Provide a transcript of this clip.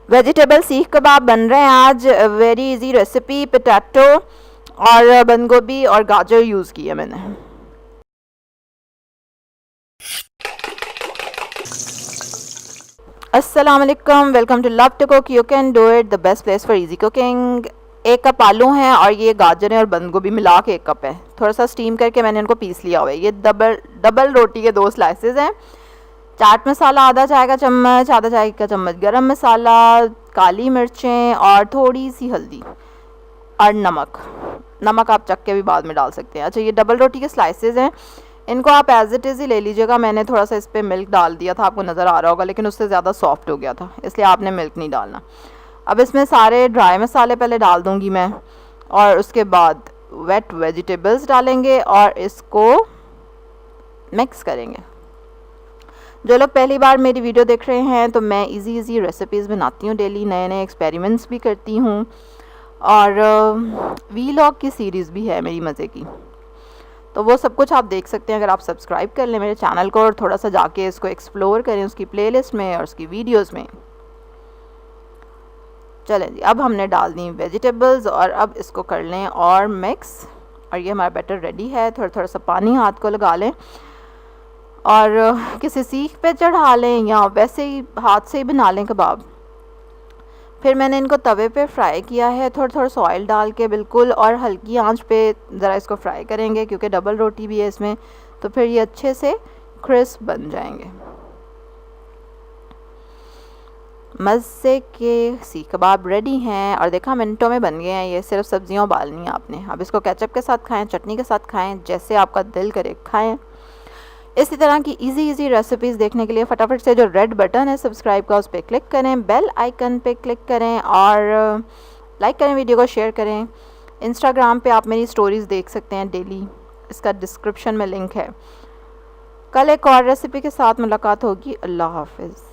Vegetable सीख कबाब बन रहे हैं आज। Very easy recipe. पोटैटो और बंद गोभी और गाजर यूज़ की है मैंने। अस्सलाम वालेकुम, welcome to love to cook. You can do it, the best place for easy cooking. 1 cup आलू हैं और ये गाजर हैं और बंद गोभी मिला के 1 कप है। थोड़ा सा स्टीम करके मैंने इनको पीस लिया हुआ है। ये डबल रोटी के 2 स्लाइसेस हैं। चाट मसाला आधा चाय का चम्मच, आधा चाय का चम्मच गरम मसाला, काली मिर्चें और थोड़ी सी हल्दी और नमक आप चख के भी बाद में डाल सकते हैं। अच्छा, ये डबल रोटी के स्लाइसेस हैं। इनको आप एज इट इज़ ही ले लीजिएगा। मैंने थोड़ा सा इस पर मिल्क डाल दिया था, आपको नज़र आ रहा होगा, लेकिन उससे ज़्यादा सॉफ्ट हो गया था, इसलिए आपने मिल्क नहीं डालना। अब इसमें सारे ड्राई मसाले पहले डाल दूँगी मैं, और उसके बाद वेट वेजिटेबल्स डालेंगे और इसको मिक्स करेंगे। जो लोग पहली बार मेरी वीडियो देख रहे हैं, तो मैं इजी रेसिपीज़ बनाती हूँ डेली, नए नए एक्सपेरिमेंट्स भी करती हूँ, और वीलॉग की सीरीज़ भी है मेरी मज़े की। तो वो सब कुछ आप देख सकते हैं अगर आप सब्सक्राइब कर लें मेरे चैनल को और थोड़ा सा जाके इसको एक्सप्लोर करें उसकी प्लेलिस्ट में और उसकी वीडियोस में। चलें जी, अब हमने डाल दी वेजिटेबल्स और अब इसको कर लें और मिक्स। और ये हमारा बैटर रेडी है। थोड़ा थोड़ा सा पानी हाथ को लगा लें और किसी सीख पे चढ़ा लें या वैसे ही हाथ से ही बना लें कबाब। फिर मैंने इनको तवे पे फ्राई किया है, थोड़ा थोड़ा सा ऑयल डाल के बिल्कुल, और हल्की आंच पे ज़रा इसको फ्राई करेंगे क्योंकि डबल रोटी भी है इसमें, तो फिर ये अच्छे से क्रिस्प बन जाएंगे। मज़े के सीख कबाब रेडी हैं और देखा मिनटों में बन गए हैं। ये सिर्फ सब्जियां उबालनी है आपने। अब इसको केचप के साथ खाएं, चटनी के साथ खाएं, जैसे आपका दिल करे खाएं। इसी तरह की इजी रेसिपीज़ देखने के लिए फटाफट से जो रेड बटन है सब्सक्राइब का, उस पर क्लिक करें, बेल आइकन पे क्लिक करें और लाइक करें, वीडियो को शेयर करें। इंस्टाग्राम पे आप मेरी स्टोरीज़ देख सकते हैं डेली, इसका डिस्क्रिप्शन में लिंक है। कल एक और रेसिपी के साथ मुलाकात होगी। अल्लाह हाफिज़।